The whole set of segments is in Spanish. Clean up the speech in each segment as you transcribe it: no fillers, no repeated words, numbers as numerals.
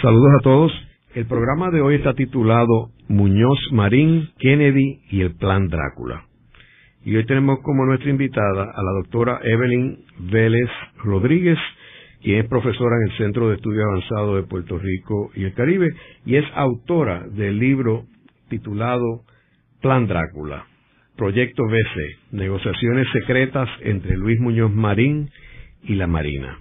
Saludos a todos. El programa de hoy está titulado Muñoz Marín, Kennedy y el Plan Drácula. Y hoy tenemos como nuestra invitada a la doctora Evelyn Vélez Rodríguez, quien es profesora en el Centro de Estudios Avanzados de Puerto Rico y el Caribe, y es autora del libro titulado Plan Drácula, Proyecto BC, Negociaciones Secretas entre Luis Muñoz Marín y la Marina.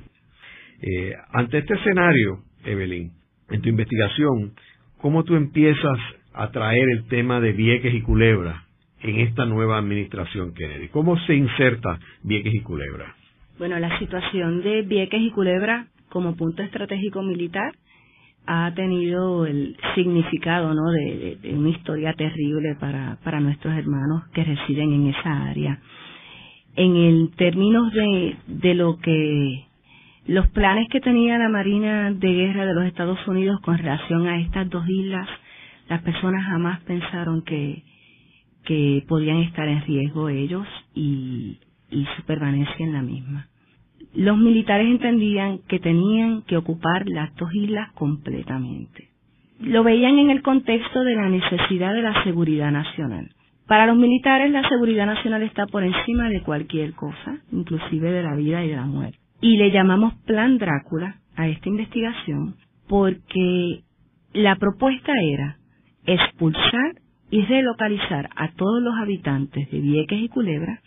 Ante este escenario, Evelyn, en tu investigación, ¿cómo tú empiezas a traer el tema de Vieques y Culebra en esta nueva administración Kennedy? ¿Cómo se inserta Vieques y Culebra? Bueno, la situación de Vieques y Culebra como punto estratégico militar ha tenido el significado, ¿no?, de una historia terrible para nuestros hermanos que residen en esa área. En el términos de lo que los planes que tenía la Marina de Guerra de los Estados Unidos con relación a estas dos islas, las personas jamás pensaron que podían estar en riesgo ellos y su permanencia en la misma. Los militares entendían que tenían que ocupar las dos islas completamente. Lo veían en el contexto de la necesidad de la seguridad nacional. Para los militares la seguridad nacional está por encima de cualquier cosa, inclusive de la vida y de la muerte. Y le llamamos Plan Drácula a esta investigación porque la propuesta era expulsar y relocalizar a todos los habitantes de Vieques y Culebra,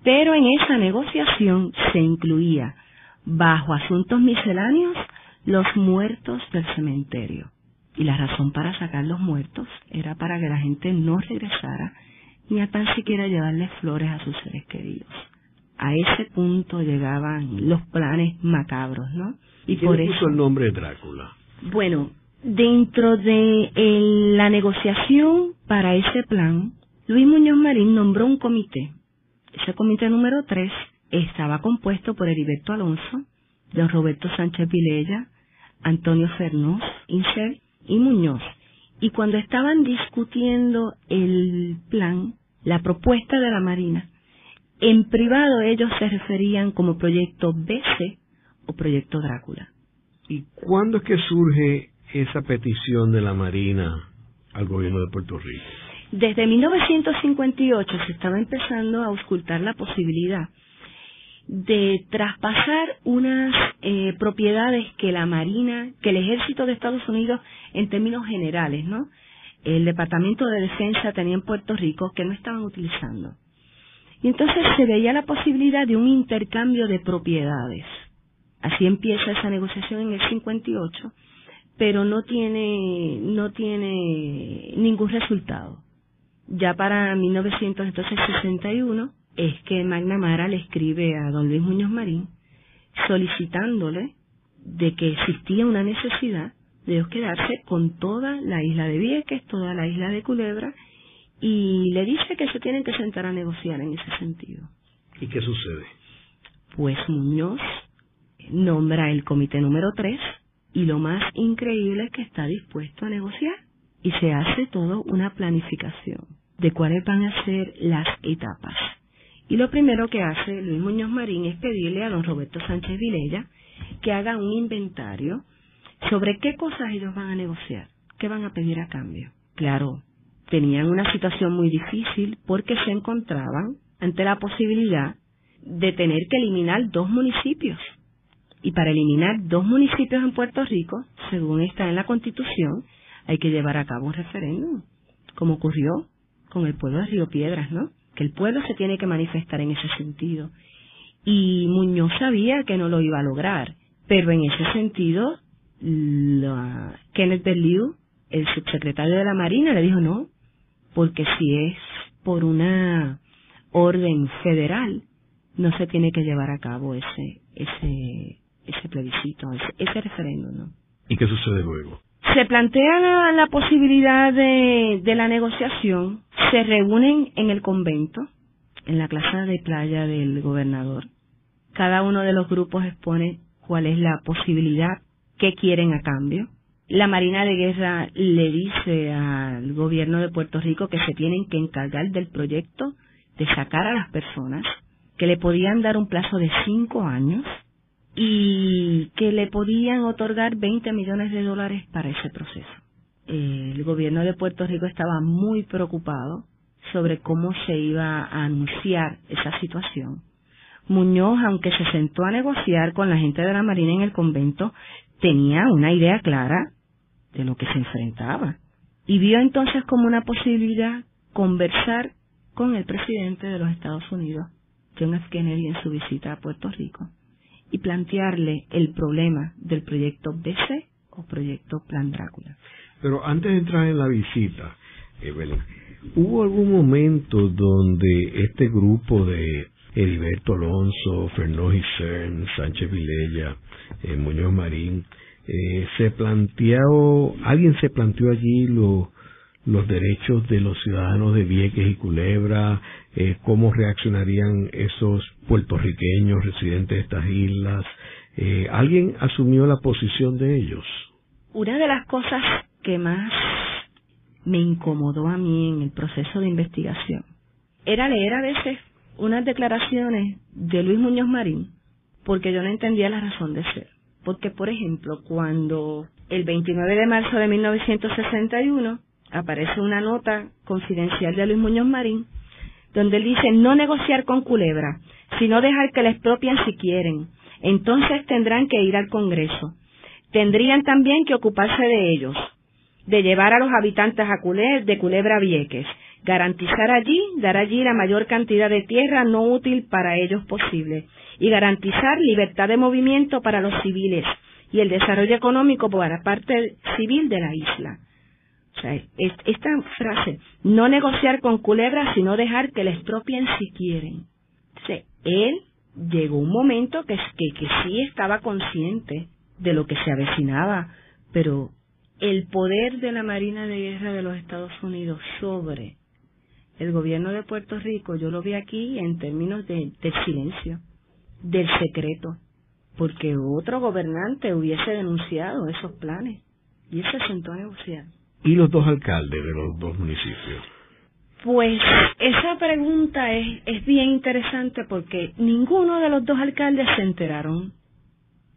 pero en esa negociación se incluía, bajo asuntos misceláneos, los muertos del cementerio. Y la razón para sacar los muertos era para que la gente no regresara ni a tan siquiera llevarles flores a sus seres queridos. A ese punto llegaban los planes macabros, ¿no? ¿Y quién le puso el nombre de Drácula? Bueno, dentro de la negociación para ese plan, Luis Muñoz Marín nombró un comité. Ese comité número 3 estaba compuesto por Heriberto Alonso, don Roberto Sánchez Vilella, Antonio Fernós, Incel y Muñoz. Y cuando estaban discutiendo el plan, la propuesta de la Marina, en privado ellos se referían como Proyecto BC o Proyecto Drácula. ¿Y cuándo es que surge esa petición de la Marina al gobierno de Puerto Rico? Desde 1958 se estaba empezando a auscultar la posibilidad de traspasar unas propiedades que la Marina, que el Ejército de Estados Unidos, en términos generales, ¿no?, el Departamento de Defensa tenía en Puerto Rico, que no estaban utilizando. Y entonces se veía la posibilidad de un intercambio de propiedades. Así empieza esa negociación en el 58, pero no tiene ningún resultado. Ya para 1961 es que McNamara le escribe a don Luis Muñoz Marín solicitándole de que existía una necesidad de ellos quedarse con toda la isla de Vieques, toda la isla de Culebra, y le dice que se tienen que sentar a negociar en ese sentido. ¿Y qué sucede? Pues Muñoz nombra el comité número 3 y lo más increíble es que está dispuesto a negociar y se hace toda una planificación de cuáles van a ser las etapas. Y lo primero que hace Luis Muñoz Marín es pedirle a don Roberto Sánchez Vilella que haga un inventario sobre qué cosas ellos van a negociar, qué van a pedir a cambio. Claro, tenían una situación muy difícil porque se encontraban ante la posibilidad de tener que eliminar 2 municipios. Y para eliminar 2 municipios en Puerto Rico, según está en la Constitución, hay que llevar a cabo un referéndum, como ocurrió con el pueblo de Río Piedras, ¿no?, que el pueblo se tiene que manifestar en ese sentido. Y Muñoz sabía que no lo iba a lograr, pero en ese sentido, Kenneth Berliu, el subsecretario de la Marina, le dijo no, porque si es por una orden federal, no se tiene que llevar a cabo ese plebiscito, ese referéndum, ¿no? ¿Y qué sucede luego? Se plantea la posibilidad de la negociación, se reúnen en el convento, en la plaza de playa del gobernador. Cada uno de los grupos expone cuál es la posibilidad que quieren a cambio. La Marina de Guerra le dice al gobierno de Puerto Rico que se tienen que encargar del proyecto de sacar a las personas, que le podían dar un plazo de 5 años y que le podían otorgar $20 millones para ese proceso. El gobierno de Puerto Rico estaba muy preocupado sobre cómo se iba a anunciar esa situación. Muñoz, aunque se sentó a negociar con la gente de la Marina en el convento, tenía una idea clara de lo que se enfrentaba y vio entonces como una posibilidad conversar con el presidente de los Estados Unidos, John F. Kennedy, en su visita a Puerto Rico, y plantearle el problema del proyecto BC o proyecto Plan Drácula. Pero antes de entrar en la visita, Evelyn, ¿hubo algún momento donde este grupo de Heriberto Alonso, Fernández Cern, Sánchez Vilella, Muñoz Marín, alguien se planteó allí los derechos de los ciudadanos de Vieques y Culebra, cómo reaccionarían esos puertorriqueños residentes de estas islas? ¿Alguien asumió la posición de ellos? Una de las cosas que más me incomodó a mí en el proceso de investigación era leer a veces unas declaraciones de Luis Muñoz Marín, porque yo no entendía la razón de ser. Porque, por ejemplo, cuando el 29 de marzo de 1961 aparece una nota confidencial de Luis Muñoz Marín, donde él dice: no negociar con Culebra, sino dejar que la expropien si quieren. Entonces tendrán que ir al Congreso. Tendrían también que ocuparse de ellos, de llevar a los habitantes de Culebra a Vieques, dar allí la mayor cantidad de tierra no útil para ellos posible, y garantizar libertad de movimiento para los civiles y el desarrollo económico para la parte civil de la isla. O sea, esta frase, no negociar con Culebra, sino dejar que la expropien si quieren. O sea, él llegó un momento que sí estaba consciente de lo que se avecinaba, pero el poder de la Marina de Guerra de los Estados Unidos sobre el gobierno de Puerto Rico, yo lo vi aquí en términos del silencio, del secreto, porque otro gobernante hubiese denunciado esos planes y él se sentó a negociar. ¿Y los dos alcaldes de los dos municipios? Pues esa pregunta es bien interesante porque ninguno de los dos alcaldes se enteraron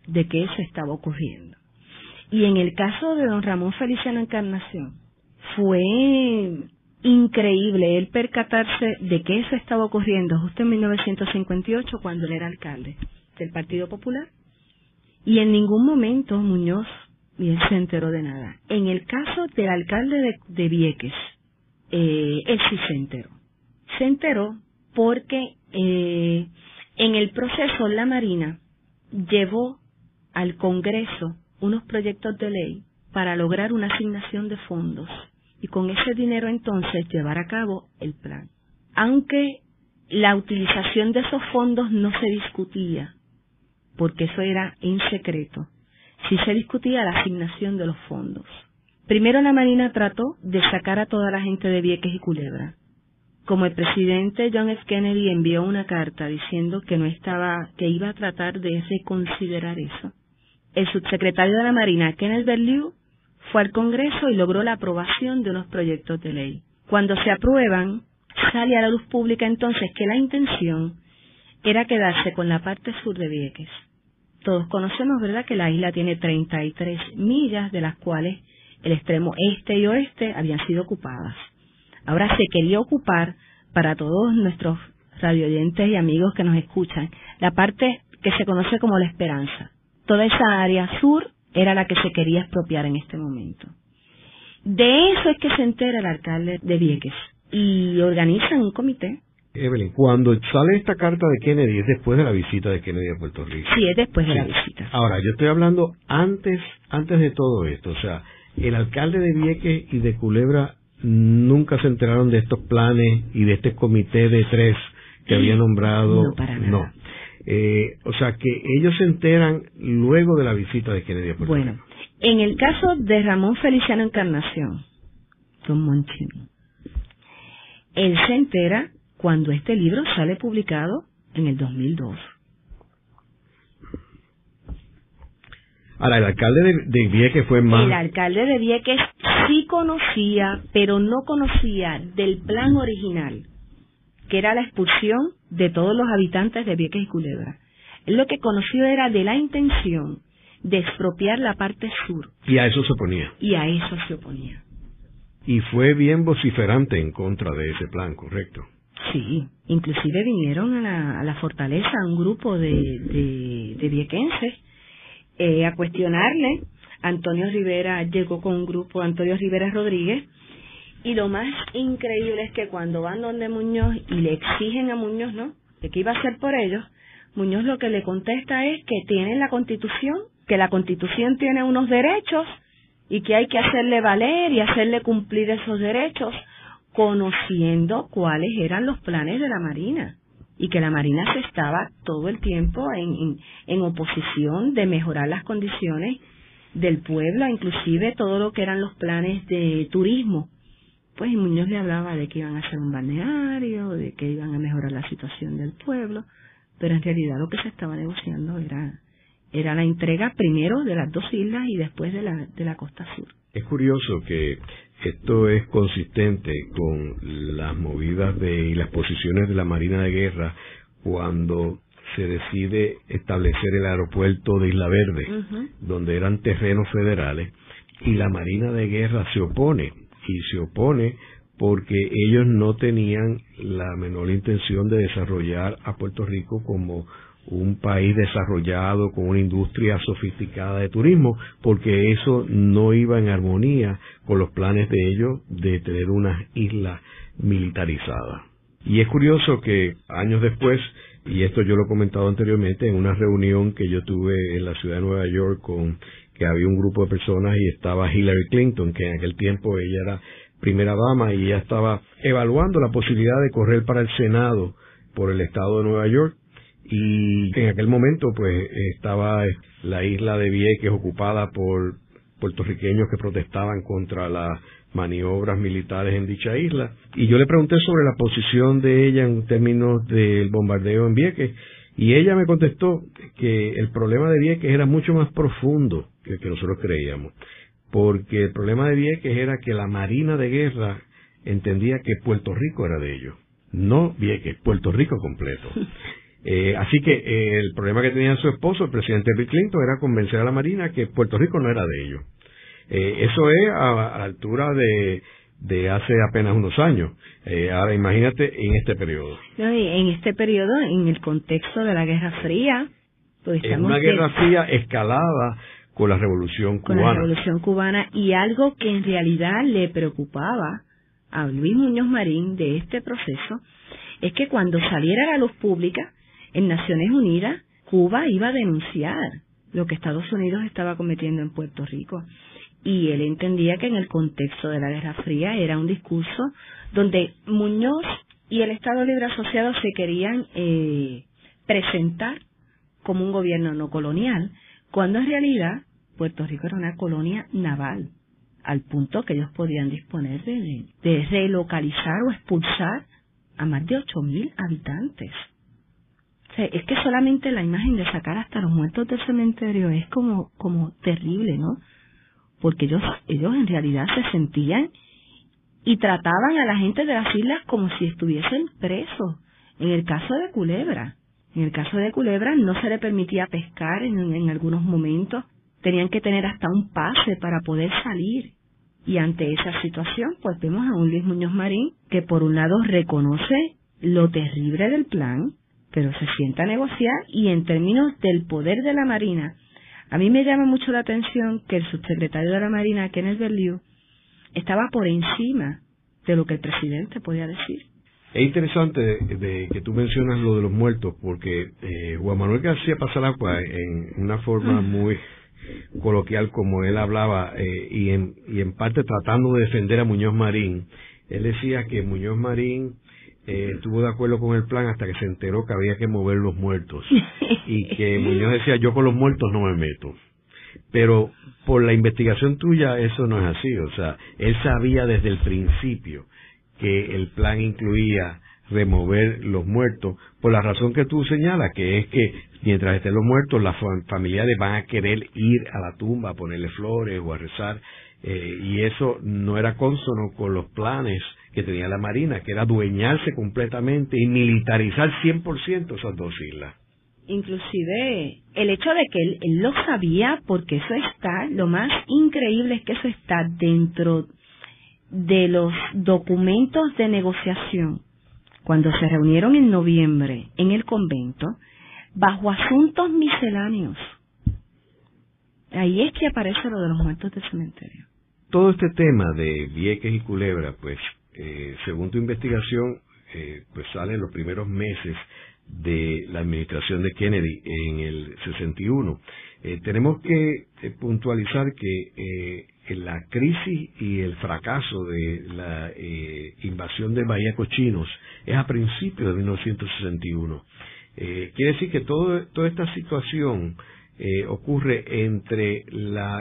de que eso estaba ocurriendo. Y en el caso de don Ramón Feliciano Encarnación, fue increíble él percatarse de que eso estaba ocurriendo justo en 1958 cuando él era alcalde del Partido Popular. Y en ningún momento Muñoz y él se enteró de nada. En el caso del alcalde de Vieques, él sí se enteró. Se enteró porque en el proceso la Marina llevó al Congreso unos proyectos de ley para lograr una asignación de fondos y con ese dinero entonces llevar a cabo el plan. Aunque la utilización de esos fondos no se discutía, porque eso era en secreto, sí se discutía la asignación de los fondos. Primero la Marina trató de sacar a toda la gente de Vieques y Culebra. Como el presidente John F. Kennedy envió una carta diciendo que iba a tratar de reconsiderar eso, el subsecretario de la Marina, Kenneth Berlew, fue al Congreso y logró la aprobación de unos proyectos de ley. Cuando se aprueban, sale a la luz pública entonces que la intención era quedarse con la parte sur de Vieques. Todos conocemos, ¿verdad?, que la isla tiene 33 millas, de las cuales el extremo este y oeste habían sido ocupadas. Ahora se quería ocupar, para todos nuestros radioyentes y amigos que nos escuchan, la parte que se conoce como La Esperanza. Toda esa área sur era la que se quería expropiar en este momento. De eso es que se entera el alcalde de Vieques y organizan un comité. Evelyn, cuando sale esta carta de Kennedy, es después de la visita de Kennedy a Puerto Rico. Sí, es después de la visita. Ahora, yo estoy hablando antes de todo esto. O sea, el alcalde de Vieques y de Culebra nunca se enteraron de estos planes y de este comité de 3 que había nombrado. No, para nada. No. O sea, que ellos se enteran luego de la visita de Kennedy a Puerto Rico. Bueno, en el caso de Ramón Feliciano Encarnación, don Monchín, él se entera cuando este libro sale publicado en el 2002. Ahora, el alcalde de Vieques fue más... El alcalde de Vieques sí conocía, pero no conocía del plan original, que era la expulsión de todos los habitantes de Vieques y Culebra. Él lo que conoció era de la intención de expropiar la parte sur. Y a eso se oponía. Y a eso se oponía. Y fue bien vociferante en contra de ese plan, ¿correcto? Sí, inclusive vinieron a la fortaleza un grupo de viequenses a cuestionarle. Antonio Rivera llegó con un grupo, Antonio Rivera Rodríguez, y lo más increíble es que cuando van donde Muñoz y le exigen a Muñoz, ¿no?, de qué iba a hacer por ellos, Muñoz lo que le contesta es que tienen la Constitución, que la Constitución tiene unos derechos y que hay que hacerle valer y hacerle cumplir esos derechos, conociendo cuáles eran los planes de la Marina, y que la Marina se estaba todo el tiempo en oposición de mejorar las condiciones del pueblo, inclusive todo lo que eran los planes de turismo. Pues Muñoz le hablaba de que iban a hacer un balneario, de que iban a mejorar la situación del pueblo, pero en realidad lo que se estaba negociando era la entrega primero de las dos islas y después de la costa sur. Es curioso que esto es consistente con las movidas y las posiciones de la Marina de Guerra cuando se decide establecer el aeropuerto de Isla Verde, donde eran terrenos federales, y la Marina de Guerra se opone porque ellos no tenían la menor intención de desarrollar a Puerto Rico como un país desarrollado con una industria sofisticada de turismo, porque eso no iba en armonía con los planes de ellos de tener unas islas militarizadas. Y es curioso que años después, y esto yo lo he comentado anteriormente, en una reunión que yo tuve en la ciudad de Nueva York que había un grupo de personas y estaba Hillary Clinton, que en aquel tiempo ella era primera dama y ella estaba evaluando la posibilidad de correr para el Senado por el estado de Nueva York. Y en aquel momento pues estaba la isla de Vieques ocupada por puertorriqueños que protestaban contra las maniobras militares en dicha isla, y yo le pregunté sobre la posición de ella en términos del bombardeo en Vieques, y ella me contestó que el problema de Vieques era mucho más profundo que el que nosotros creíamos, porque el problema de Vieques era que la Marina de Guerra entendía que Puerto Rico era de ellos, no Vieques, Puerto Rico completo. Así que el problema que tenía su esposo, el presidente Bill Clinton, era convencer a la Marina que Puerto Rico no era de ellos. Eso es a la altura de hace apenas unos años. Ahora imagínate en este periodo. No, y en este periodo, en el contexto de la Guerra Fría, pues es una Guerra Fría escalada con la Revolución Cubana. Con la Revolución Cubana, y algo que en realidad le preocupaba a Luis Muñoz Marín de este proceso es que cuando saliera a la luz pública en Naciones Unidas, Cuba iba a denunciar lo que Estados Unidos estaba cometiendo en Puerto Rico. Y él entendía que en el contexto de la Guerra Fría era un discurso donde Muñoz y el Estado Libre Asociado se querían presentar como un gobierno no colonial, cuando en realidad Puerto Rico era una colonia naval, al punto que ellos podían disponer de relocalizar o expulsar a más de 8,000 habitantes. O sea, es que solamente la imagen de sacar hasta los muertos del cementerio es como terrible, ¿no? Porque ellos en realidad se sentían y trataban a la gente de las islas como si estuviesen presos. En el caso de Culebra no se le permitía pescar en algunos momentos, tenían que tener hasta un pase para poder salir. Y ante esa situación, pues vemos a un Luis Muñoz Marín que por un lado reconoce lo terrible del plan, pero se sienta a negociar, y en términos del poder de la Marina, a mí me llama mucho la atención que el subsecretario de la Marina, Kenneth Berliou, estaba por encima de lo que el presidente podía decir. Es interesante de que tú mencionas lo de los muertos, porque Juan Manuel García Pasalacua, en una forma muy coloquial como él hablaba, y en parte tratando de defender a Muñoz Marín, él decía que Muñoz Marín estuvo de acuerdo con el plan hasta que se enteró que había que mover los muertos, y que Muñoz decía, yo con los muertos no me meto. Pero por la investigación tuya eso no es así, o sea, él sabía desde el principio que el plan incluía remover los muertos, por la razón que tú señalas, que es que mientras estén los muertos, las familiares van a querer ir a la tumba a ponerle flores o a rezar, y eso no era cónsono con los planes que tenía la Marina, que era adueñarse completamente y militarizar 100% esas dos islas. Inclusive el hecho de que él lo sabía, porque eso está, lo más increíble es que eso está dentro de los documentos de negociación cuando se reunieron en noviembre en el convento bajo asuntos misceláneos. Ahí es que aparece lo de los muertos del cementerio. Todo este tema de Vieques y Culebra, pues, según tu investigación, pues sale en los primeros meses de la administración de Kennedy en el 61. Tenemos que puntualizar que la crisis y el fracaso de la invasión de Bahía Cochinos es a principios de 1961. Quiere decir que toda esta situación ocurre entre la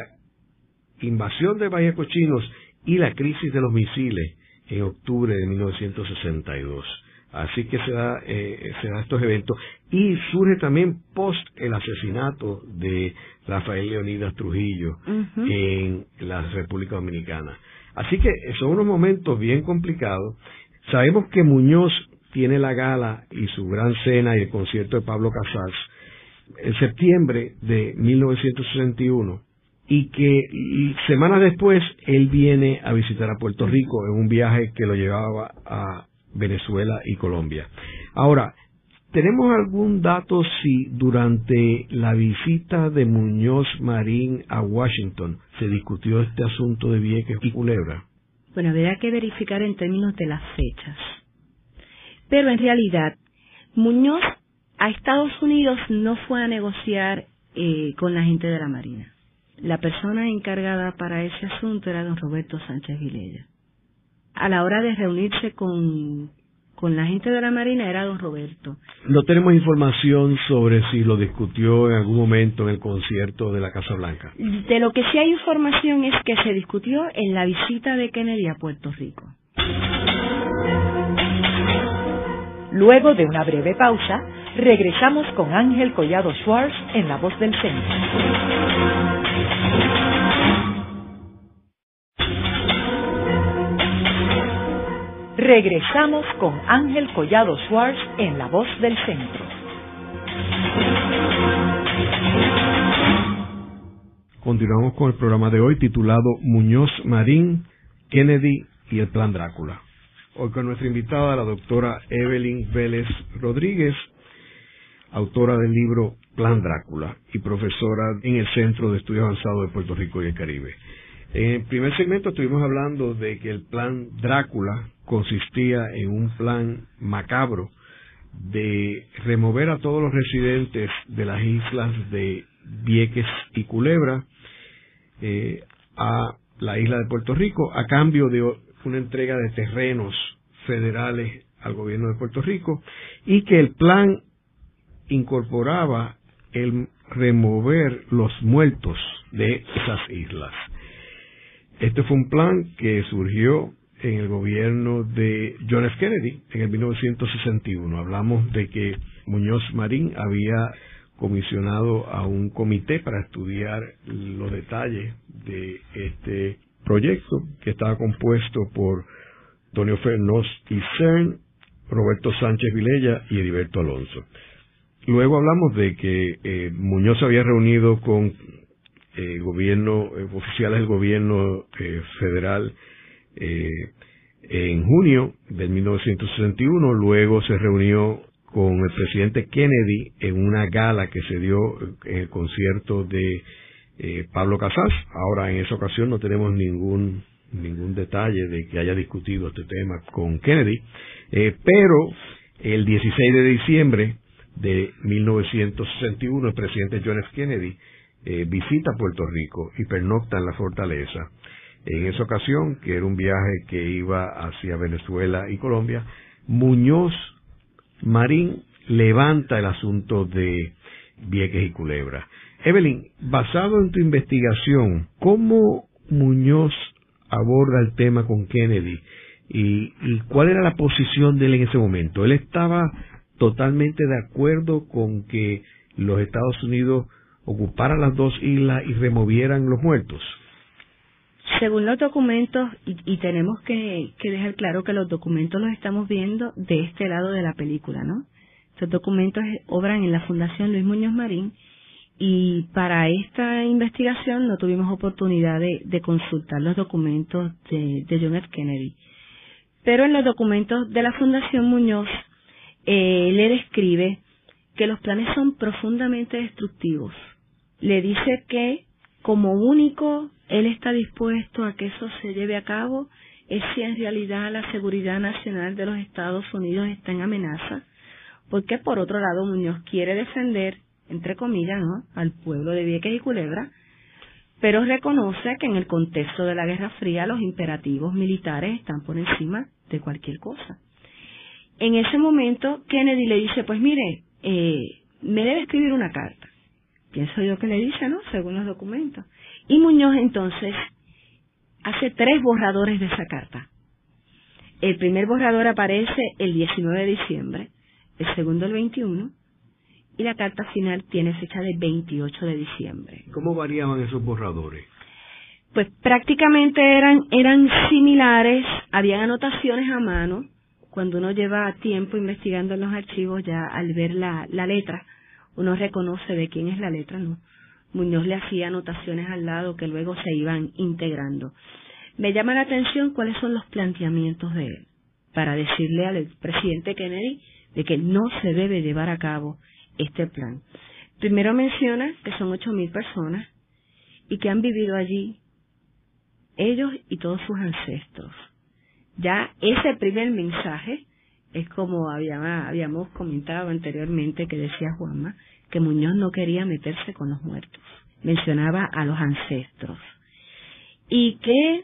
invasión de Bahía Cochinos y la crisis de los misiles en octubre de 1962. Así que se da estos eventos y surge también post el asesinato de Rafael Leónidas Trujillo en la República Dominicana. Así que son unos momentos bien complicados. Sabemos que Muñoz tiene la gala y su gran cena y el concierto de Pablo Casals en septiembre de 1961 y que semanas después él viene a visitar a Puerto Rico en un viaje que lo llevaba a Venezuela y Colombia. Ahora, ¿tenemos algún dato si durante la visita de Muñoz Marín a Washington se discutió este asunto de Vieques y Culebra? Bueno, habría que verificar en términos de las fechas. Pero en realidad, Muñoz a Estados Unidos no fue a negociar con la gente de la Marina. La persona encargada para ese asunto era don Roberto Sánchez Vilella. A la hora de reunirse con la gente de la Marina era don Roberto. No tenemos información sobre si lo discutió en algún momento en el concierto de la Casa Blanca. De lo que sí hay información es que se discutió en la visita de Kennedy a Puerto Rico. Luego de una breve pausa, regresamos con Ángel Collado Schwartz en La Voz del Centro. Regresamos con Ángel Collado Schwartz en La Voz del Centro. Continuamos con el programa de hoy titulado Muñoz Marín, Kennedy y el Plan Drácula. Hoy con nuestra invitada, la doctora Evelyn Vélez Rodríguez, autora del libro Plan Drácula y profesora en el Centro de Estudios Avanzados de Puerto Rico y el Caribe. En el primer segmento estuvimos hablando de que el Plan Drácula consistía en un plan macabro de remover a todos los residentes de las islas de Vieques y Culebra a la isla de Puerto Rico a cambio de una entrega de terrenos federales al gobierno de Puerto Rico, y que el plan incorporaba el remover los muertos de esas islas. Este fue un plan que surgió en el gobierno de John F. Kennedy en el 1961. Hablamos de que Muñoz Marín había comisionado a un comité para estudiar los detalles de este proyecto, que estaba compuesto por Antonio Fernós y Cern, Roberto Sánchez Vilella y Heriberto Alonso. Luego hablamos de que Muñoz había reunido con oficiales del gobierno federal en junio de 1961. Luego se reunió con el presidente Kennedy en una gala que se dio en el concierto de Pablo Casals. Ahora, en esa ocasión no tenemos ningún detalle de que haya discutido este tema con Kennedy, pero el 16 de diciembre de 1961 el presidente John F. Kennedy visita Puerto Rico y pernocta en la fortaleza. En esa ocasión, que era un viaje que iba hacia Venezuela y Colombia, Muñoz Marín levanta el asunto de Vieques y Culebra. Evelyn, basado en tu investigación, ¿cómo Muñoz aborda el tema con Kennedy y cuál era la posición de él en ese momento? ¿Él estaba totalmente de acuerdo con que los Estados Unidos ocuparan las dos islas y removieran los muertos? Según los documentos, y tenemos que dejar claro que los documentos los estamos viendo de este lado de la película, ¿no? Estos documentos obran en la Fundación Luis Muñoz Marín, y para esta investigación no tuvimos oportunidad de consultar los documentos de John F. Kennedy. Pero en los documentos de la Fundación Muñoz le describe que los planes son profundamente destructivos. Le dice que como único él está dispuesto a que eso se lleve a cabo es si en realidad la seguridad nacional de los Estados Unidos está en amenaza, porque por otro lado Muñoz quiere defender, entre comillas, ¿no?, al pueblo de Vieques y Culebra, pero reconoce que en el contexto de la Guerra Fría los imperativos militares están por encima de cualquier cosa. En ese momento Kennedy le dice, pues mire, me debe escribir una carta. Pienso yo que le dice, ¿no?, según los documentos. Y Muñoz entonces hace 3 borradores de esa carta. El primer borrador aparece el 19 de diciembre, el segundo el 21, y la carta final tiene fecha de 28 de diciembre. ¿Cómo variaban esos borradores? Pues prácticamente eran similares, habían anotaciones a mano. Cuando uno lleva tiempo investigando en los archivos, ya al ver la letra, uno reconoce de quién es la letra, ¿no? Muñoz le hacía anotaciones al lado que luego se iban integrando. Me llama la atención cuáles son los planteamientos de él, para decirle al presidente Kennedy de que no se debe llevar a cabo este plan. Primero menciona que son 8,000 personas y que han vivido allí ellos y todos sus ancestros. Ya ese primer mensaje es como habíamos comentado anteriormente, que decía Juanma, que Muñoz no quería meterse con los muertos. Mencionaba a los ancestros. Y que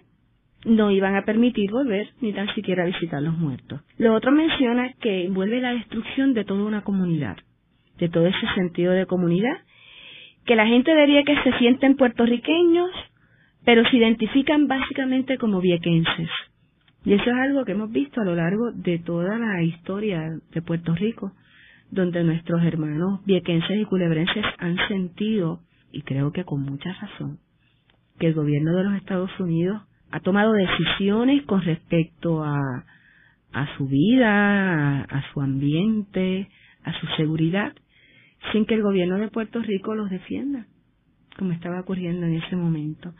no iban a permitir volver ni tan siquiera visitar los muertos. Lo otro menciona que envuelve la destrucción de toda una comunidad, de todo ese sentido de comunidad, que la gente de Vieques se sienten puertorriqueños, pero se identifican básicamente como viequenses. Y eso es algo que hemos visto a lo largo de toda la historia de Puerto Rico, donde nuestros hermanos viequenses y culebrenses han sentido, y creo que con mucha razón, que el gobierno de los Estados Unidos ha tomado decisiones con respecto a su vida, a su ambiente, a su seguridad, sin que el gobierno de Puerto Rico los defienda, como estaba ocurriendo en ese momento.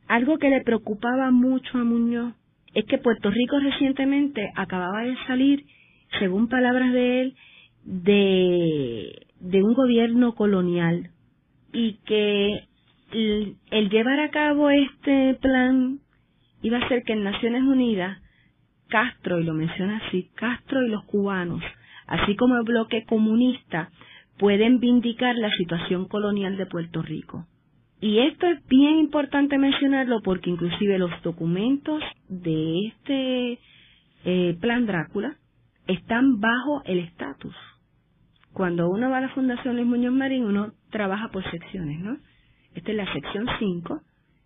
Algo que le preocupaba mucho a Muñoz es que Puerto Rico recientemente acababa de salir, según palabras de él, de un gobierno colonial, y que el llevar a cabo este plan iba a hacer que en Naciones Unidas Castro, y lo menciona así, Castro y los cubanos, así como el bloque comunista, pueden vindicar la situación colonial de Puerto Rico. Y esto es bien importante mencionarlo porque inclusive los documentos de este Plan Drácula están bajo el estatus. Cuando uno va a la Fundación Luis Muñoz Marín, uno trabaja por secciones, ¿no? Esta es la sección 5,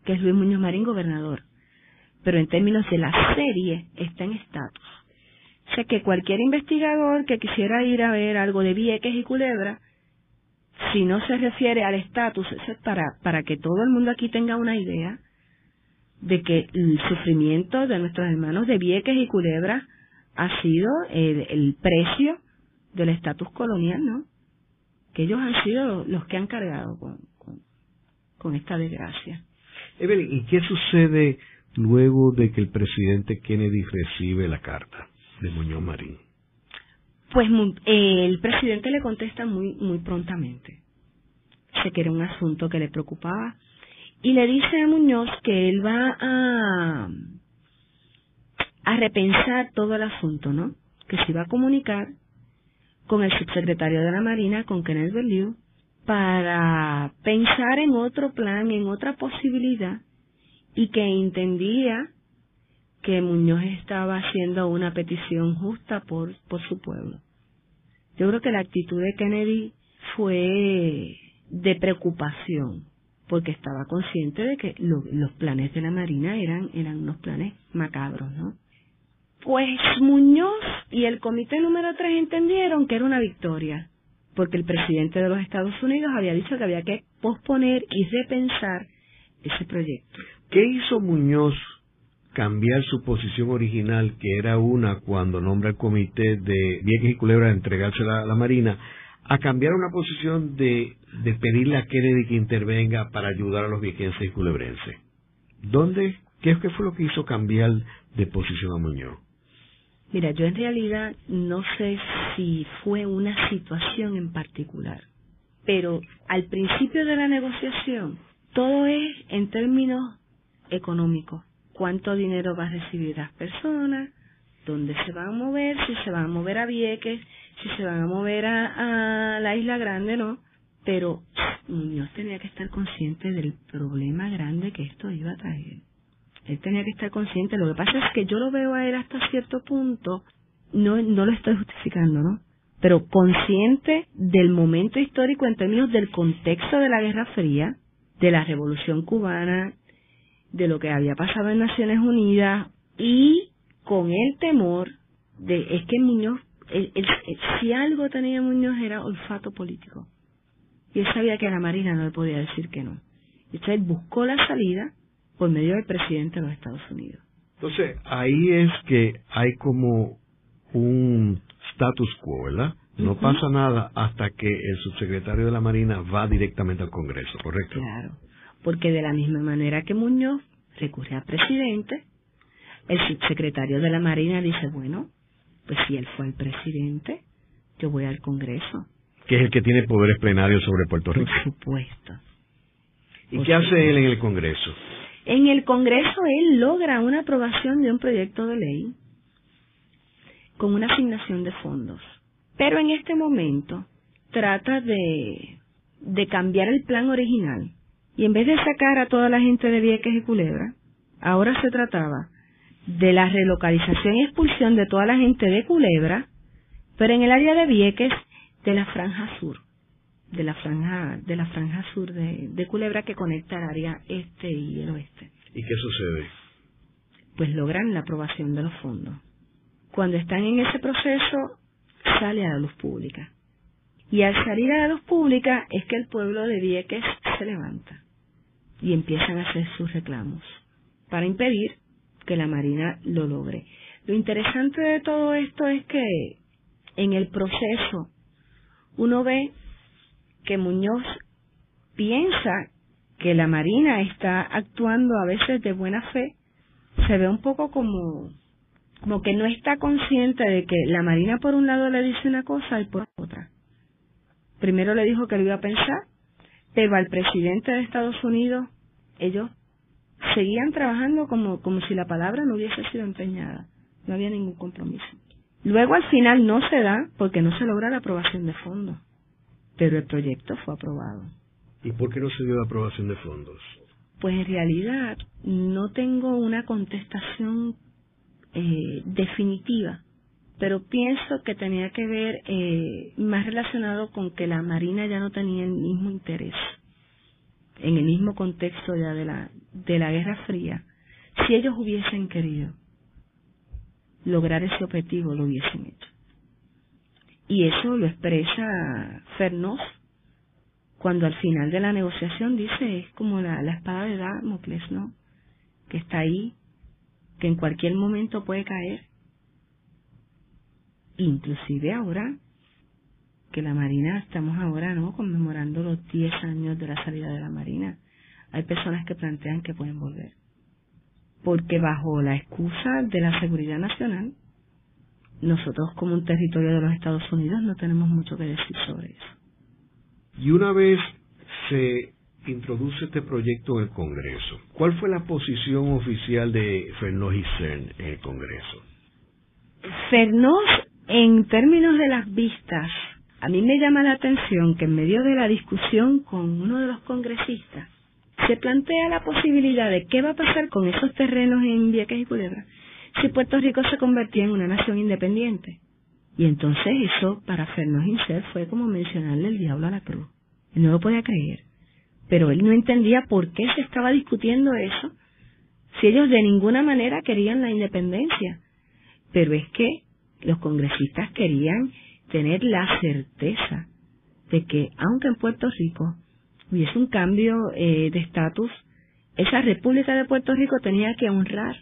que es Luis Muñoz Marín, gobernador. Pero en términos de la serie, está en estatus. O sea que cualquier investigador que quisiera ir a ver algo de Vieques y Culebra, si no se refiere al estatus, eso es para que todo el mundo aquí tenga una idea de que el sufrimiento de nuestros hermanos de Vieques y Culebra ha sido el precio del estatus colonial, ¿no? Que ellos han sido los que han cargado con esta desgracia. Evelyn, ¿y qué sucede luego de que el presidente Kennedy recibe la carta de Muñoz Marín? Pues el presidente le contesta muy prontamente. Sé que era un asunto que le preocupaba y le dice a Muñoz que él va a repensar todo el asunto, ¿no? Que se iba a comunicar con el subsecretario de la Marina, con Kenneth Beaulieu, para pensar en otro plan, en otra posibilidad, y que entendía que Muñoz estaba haciendo una petición justa por su pueblo. Yo creo que la actitud de Kennedy fue de preocupación, porque estaba consciente de que los planes de la Marina eran unos planes macabros, ¿no? Pues Muñoz y el comité número 3 entendieron que era una victoria, porque el presidente de los Estados Unidos había dicho que había que posponer y repensar ese proyecto. ¿Qué hizo Muñoz cambiar su posición original, que era una cuando nombra el comité de Vieques y Culebra de entregársela a la Marina, a cambiar una posición de pedirle a Kennedy que intervenga para ayudar a los viequenses y culebrenses? ¿Qué fue lo que hizo cambiar de posición a Muñoz? Mira, yo en realidad no sé si fue una situación en particular, pero al principio de la negociación todo es en términos económicos. ¿Cuánto dinero va a recibir las personas? ¿Dónde se van a mover? Si se van a mover a Vieques, si se van a mover a la Isla Grande, ¿no? Pero Muñoz tenía que estar consciente del problema grande que esto iba a traer. Él tenía que estar consciente. Lo que pasa es que yo lo veo a él hasta cierto punto, no lo estoy justificando, ¿no? Pero consciente del momento histórico en términos del contexto de la Guerra Fría, de la Revolución Cubana, de lo que había pasado en Naciones Unidas, y con el temor es que Muñoz, si algo tenía Muñoz era olfato político. Y él sabía que a la Marina no le podía decir que no. Entonces él buscó la salida por medio del presidente de los Estados Unidos. Entonces, ahí es que hay como un status quo, ¿verdad? No pasa nada hasta que el subsecretario de la Marina va directamente al Congreso, ¿correcto? Claro, porque de la misma manera que Muñoz recurre al presidente, el subsecretario de la Marina dice, bueno, pues si él fue el presidente, yo voy al Congreso. Que es el que tiene poderes plenarios sobre Puerto Rico. Por supuesto. ¿Y qué hace él en el Congreso? En el Congreso él logra una aprobación de un proyecto de ley con una asignación de fondos. Pero en este momento trata de cambiar el plan original. Y en vez de sacar a toda la gente de Vieques y Culebra, ahora se trataba de la relocalización y expulsión de toda la gente de Culebra, pero en el área de Vieques, de la franja sur, de la franja sur de Culebra, que conecta el área este y el oeste. ¿Y qué sucede? Pues logran la aprobación de los fondos. Cuando están en ese proceso, sale a la luz pública. Y al salir a la luz pública es que el pueblo de Vieques se levanta y empiezan a hacer sus reclamos para impedir que la Marina lo logre. Lo interesante de todo esto es que en el proceso uno ve que Muñoz piensa que la Marina está actuando a veces de buena fe. Se ve un poco como que no está consciente de que la Marina por un lado le dice una cosa y por otra. Primero le dijo que lo iba a pensar, pero al presidente de Estados Unidos ellos seguían trabajando como si la palabra no hubiese sido empeñada. No había ningún compromiso. Luego al final no se da porque no se logra la aprobación de fondos, pero el proyecto fue aprobado. ¿Y por qué no se dio la aprobación de fondos? Pues en realidad no tengo una contestación definitiva, pero pienso que tenía que ver más relacionado con que la Marina ya no tenía el mismo interés en el mismo contexto ya de la Guerra Fría. Si ellos hubiesen querido lograr ese objetivo, lo hubiesen hecho. Y eso lo expresa Fernández cuando al final de la negociación dice, es como la espada de Damocles, ¿no? Que está ahí, que en cualquier momento puede caer. Inclusive ahora, que la Marina, estamos ahora, ¿no?, conmemorando los 10 años de la salida de la Marina. Hay personas que plantean que pueden volver. Porque bajo la excusa de la seguridad nacional, nosotros como un territorio de los Estados Unidos no tenemos mucho que decir sobre eso. Y una vez se introduce este proyecto en el Congreso, ¿cuál fue la posición oficial de Fernández y CERN en el Congreso? Fernández, en términos de las vistas, a mí me llama la atención que en medio de la discusión con uno de los congresistas, se plantea la posibilidad de qué va a pasar con esos terrenos en Vieques y Culebra si Puerto Rico se convertía en una nación independiente. Y entonces eso para Fernández Inser fue como mencionarle el diablo a la cruz. Él no lo podía creer, pero él no entendía por qué se estaba discutiendo eso si ellos de ninguna manera querían la independencia. Pero es que los congresistas querían tener la certeza de que aunque en Puerto Rico hubiese un cambio de estatus, esa República de Puerto Rico tenía que honrar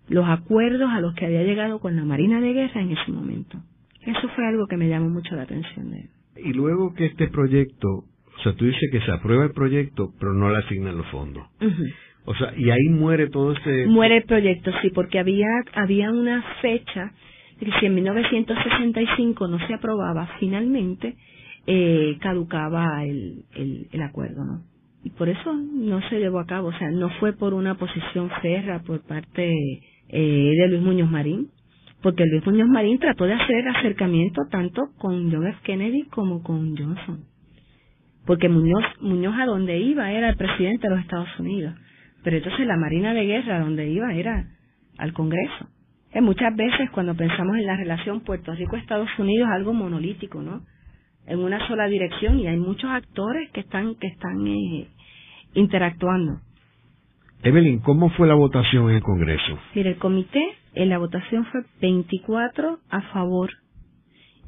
los acuerdos a los que había llegado con la Marina de Guerra en ese momento. Eso fue algo que me llamó mucho la atención de él. Y luego que este proyecto, o sea, tú dices que se aprueba el proyecto, pero no le asignan los fondos. Uh-huh. O sea, y ahí muere todo ese... Muere el proyecto, sí, porque había una fecha de que si en 1965 no se aprobaba, finalmente caducaba el acuerdo, ¿no? Y por eso no se llevó a cabo, o sea, no fue por una posición férrea por parte de Luis Muñoz Marín, porque Luis Muñoz Marín trató de hacer acercamiento tanto con John F. Kennedy como con Johnson, porque Muñoz a donde iba era el presidente de los Estados Unidos, pero entonces la Marina de Guerra a donde iba era al Congreso. Muchas veces cuando pensamos en la relación Puerto Rico-Estados Unidos es algo monolítico, ¿no? En una sola dirección, y hay muchos actores que están interactuando. Evelyn, ¿cómo fue la votación en el Congreso? Mira, el comité, en la votación fue 24 a favor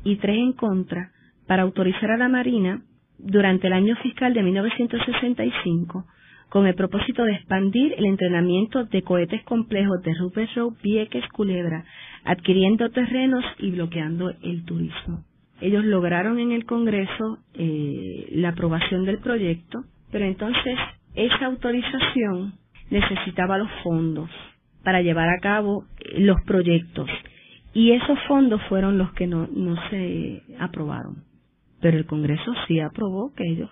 y 3 en contra para autorizar a la Marina durante el año fiscal de 1965 con el propósito de expandir el entrenamiento de cohetes complejos de Rupert Road, Vieques, Culebra, adquiriendo terrenos y bloqueando el turismo. Ellos lograron en el Congreso la aprobación del proyecto, pero entonces esa autorización necesitaba los fondos para llevar a cabo los proyectos, y esos fondos fueron los que no se aprobaron. Pero el Congreso sí aprobó que ellos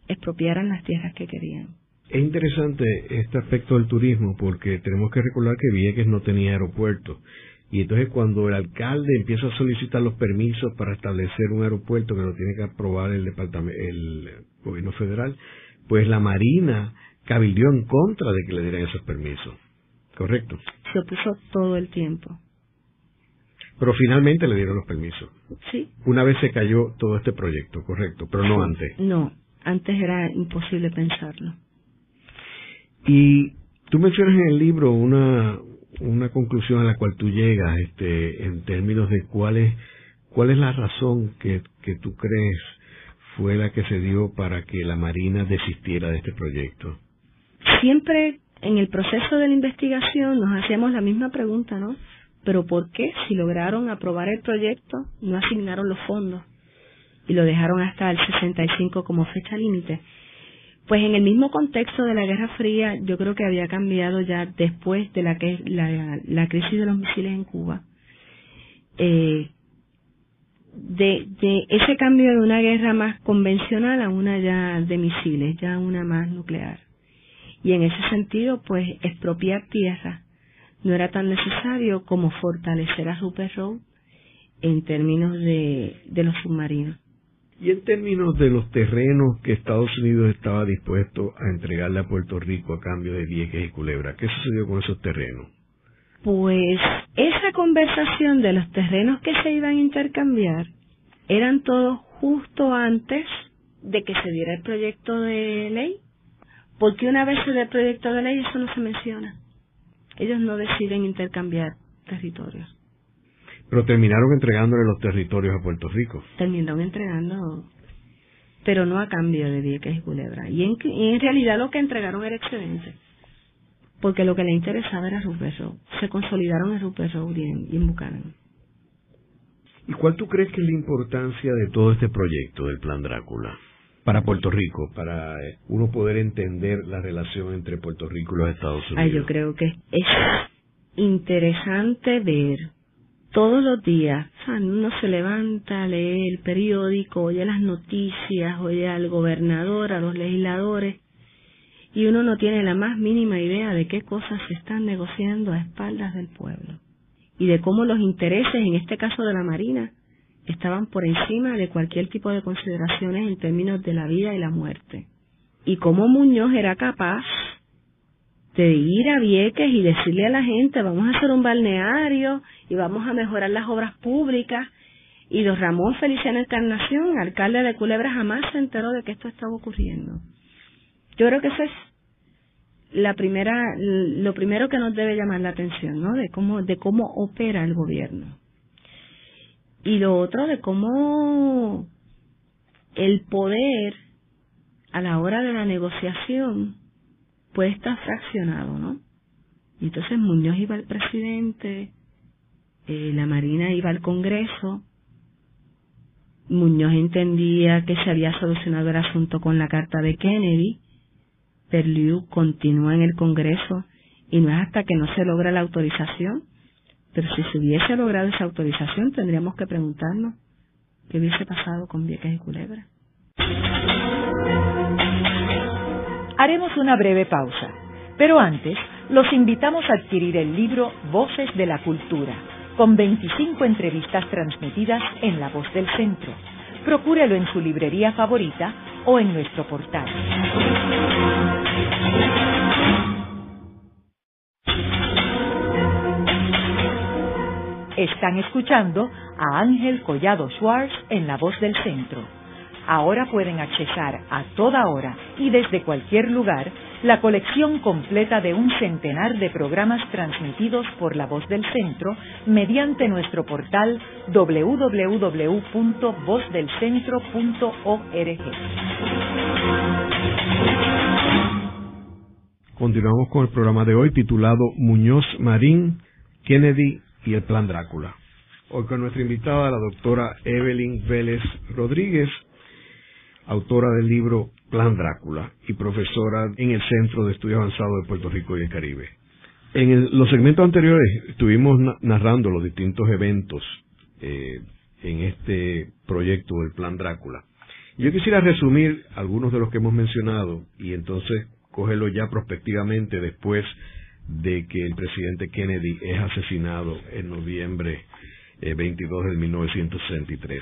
expropiaran las tierras que querían. Es interesante este aspecto del turismo porque tenemos que recordar que Vieques no tenía aeropuerto. Y entonces cuando el alcalde empieza a solicitar los permisos para establecer un aeropuerto que lo tiene que aprobar el gobierno federal, pues la Marina cabildió en contra de que le dieran esos permisos. ¿Correcto? Se opuso todo el tiempo. Pero finalmente le dieron los permisos. Sí. Una vez se cayó todo este proyecto, correcto, pero no antes. No, antes era imposible pensarlo. Y tú mencionas en el libro una conclusión a la cual tú llegas, en términos de cuál es la razón que tú crees fue la que se dio para que la Marina desistiera de este proyecto. Siempre en el proceso de la investigación nos hacíamos la misma pregunta, ¿no? Pero ¿por qué, si lograron aprobar el proyecto, no asignaron los fondos y lo dejaron hasta el 65 como fecha límite? Pues en el mismo contexto de la Guerra Fría, yo creo que había cambiado ya después de la crisis de los misiles en Cuba. De ese cambio de una guerra más convencional a una ya de misiles, ya una más nuclear. Y en ese sentido, pues expropiar tierra no era tan necesario como fortalecer a Rupert Road en términos de los submarinos. Y en términos de los terrenos que Estados Unidos estaba dispuesto a entregarle a Puerto Rico a cambio de Vieques y Culebra, ¿qué sucedió con esos terrenos? Pues esa conversación de los terrenos que se iban a intercambiar eran todos justo antes de que se diera el proyecto de ley, porque una vez se da el proyecto de ley eso no se menciona. Ellos no deciden intercambiar territorios. Pero terminaron entregándole los territorios a Puerto Rico. Terminaron entregando, pero no a cambio de Vieques y Culebra. Y en realidad lo que entregaron era excedente, porque lo que le interesaba era Rupert Road. Se consolidaron en Rupert Road y en Buchanan. ¿Y cuál tú crees que es la importancia de todo este proyecto del Plan Drácula para Puerto Rico, para uno poder entender la relación entre Puerto Rico y los Estados Unidos? Yo creo que es interesante ver todos los días, uno se levanta, lee el periódico, oye las noticias, oye al gobernador, a los legisladores, y uno no tiene la más mínima idea de qué cosas se están negociando a espaldas del pueblo, y de cómo los intereses, en este caso de la Marina, estaban por encima de cualquier tipo de consideraciones en términos de la vida y la muerte, y cómo Muñoz era capaz de ir a Vieques y decirle a la gente, vamos a hacer un balneario y vamos a mejorar las obras públicas, y don Ramón Feliciano Encarnación, alcalde de Culebra, jamás se enteró de que esto estaba ocurriendo. Yo creo que eso es lo primero que nos debe llamar la atención, ¿no? De cómo opera el gobierno. Y lo otro, de cómo el poder a la hora de la negociación puede estar fraccionado, ¿no? Y entonces Muñoz iba al presidente, la Marina iba al Congreso. Muñoz entendía que se había solucionado el asunto con la carta de Kennedy. Perdue continúa en el Congreso y no es hasta que no se logra la autorización. Pero si se hubiese logrado esa autorización, tendríamos que preguntarnos qué hubiese pasado con Vieques y Culebra. Haremos una breve pausa, pero antes los invitamos a adquirir el libro Voces de la Cultura, con 25 entrevistas transmitidas en La Voz del Centro. Procúrelo en su librería favorita o en nuestro portal. Están escuchando a Ángel Collado Schwartz en La Voz del Centro. Ahora pueden accesar a toda hora y desde cualquier lugar la colección completa de 100 de programas transmitidos por La Voz del Centro mediante nuestro portal www.vozdelcentro.org. Continuamos con el programa de hoy titulado Muñoz Marín, Kennedy y el Plan Drácula. Hoy con nuestra invitada, la doctora Evelyn Vélez Rodríguez, autora del libro Plan Drácula y profesora en el Centro de Estudios Avanzados de Puerto Rico y el Caribe. En los segmentos anteriores estuvimos narrando los distintos eventos en este proyecto del Plan Drácula. Yo quisiera resumir algunos de los que hemos mencionado y entonces cogerlo ya prospectivamente después de que el presidente Kennedy es asesinado en noviembre 22 de 1963.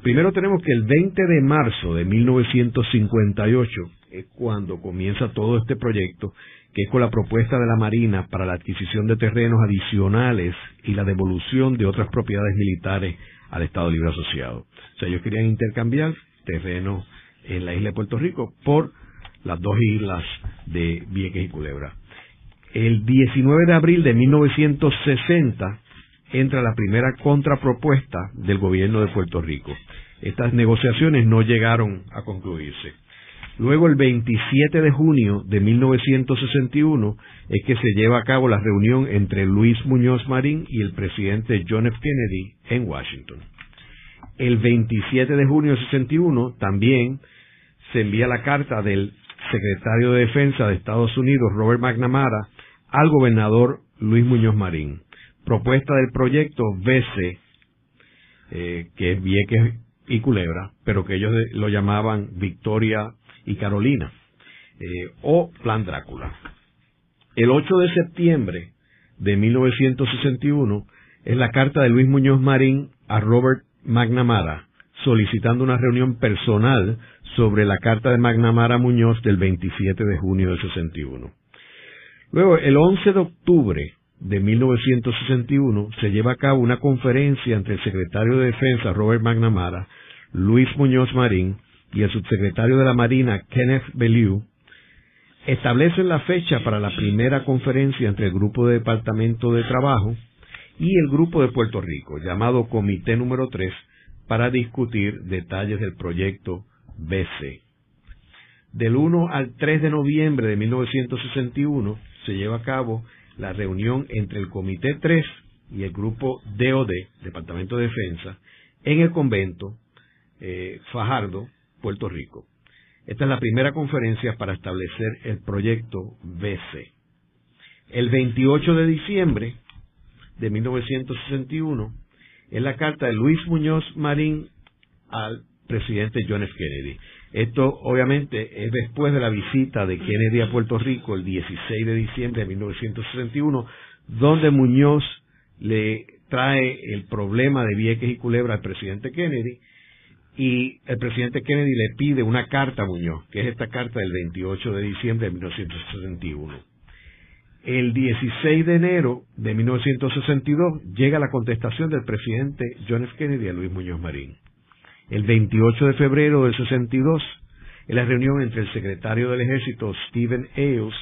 Primero tenemos que el 20 de marzo de 1958 es cuando comienza todo este proyecto, que es con la propuesta de la Marina para la adquisición de terrenos adicionales y la devolución de otras propiedades militares al Estado Libre Asociado. O sea, ellos querían intercambiar terrenos en la isla de Puerto Rico por las dos islas de Vieques y Culebra. El 19 de abril de 1960 entra la primera contrapropuesta del gobierno de Puerto Rico. Estas negociaciones no llegaron a concluirse. Luego, el 27 de junio de 1961 es que se lleva a cabo la reunión entre Luis Muñoz Marín y el presidente John F. Kennedy en Washington. El 27 de junio de 61 también se envía la carta del secretario de Defensa de Estados Unidos, Robert McNamara, al gobernador Luis Muñoz Marín. Propuesta del proyecto BC, que es Vieques y Culebra, pero que ellos lo llamaban Victoria y Carolina, o Plan Drácula. El 8 de septiembre de 1961 es la carta de Luis Muñoz Marín a Robert McNamara, solicitando una reunión personal sobre la carta de McNamara Muñoz del 27 de junio de 61. Luego, el 11 de octubre de 1961 se lleva a cabo una conferencia entre el secretario de Defensa Robert McNamara, Luis Muñoz Marín y el subsecretario de la Marina Kenneth Bellew. Establecen la fecha para la primera conferencia entre el grupo de Departamento de Trabajo y el grupo de Puerto Rico, llamado Comité número 3, para discutir detalles del proyecto BC. Del 1 al 3 de noviembre de 1961 se lleva a cabo la reunión entre el Comité 3 y el grupo DOD, Departamento de Defensa, en el convento Fajardo, Puerto Rico. Esta es la primera conferencia para establecer el proyecto BC. El 28 de diciembre de 1961 es la carta de Luis Muñoz Marín al presidente John F. Kennedy. Esto obviamente es después de la visita de Kennedy a Puerto Rico el 16 de diciembre de 1961, donde Muñoz le trae el problema de Vieques y Culebra al presidente Kennedy, y el presidente Kennedy le pide una carta a Muñoz, que es esta carta del 28 de diciembre de 1961. El 16 de enero de 1962 llega la contestación del presidente John F. Kennedy a Luis Muñoz Marín. El 28 de febrero del 62 es la reunión entre el secretario del Ejército Stephen Ailes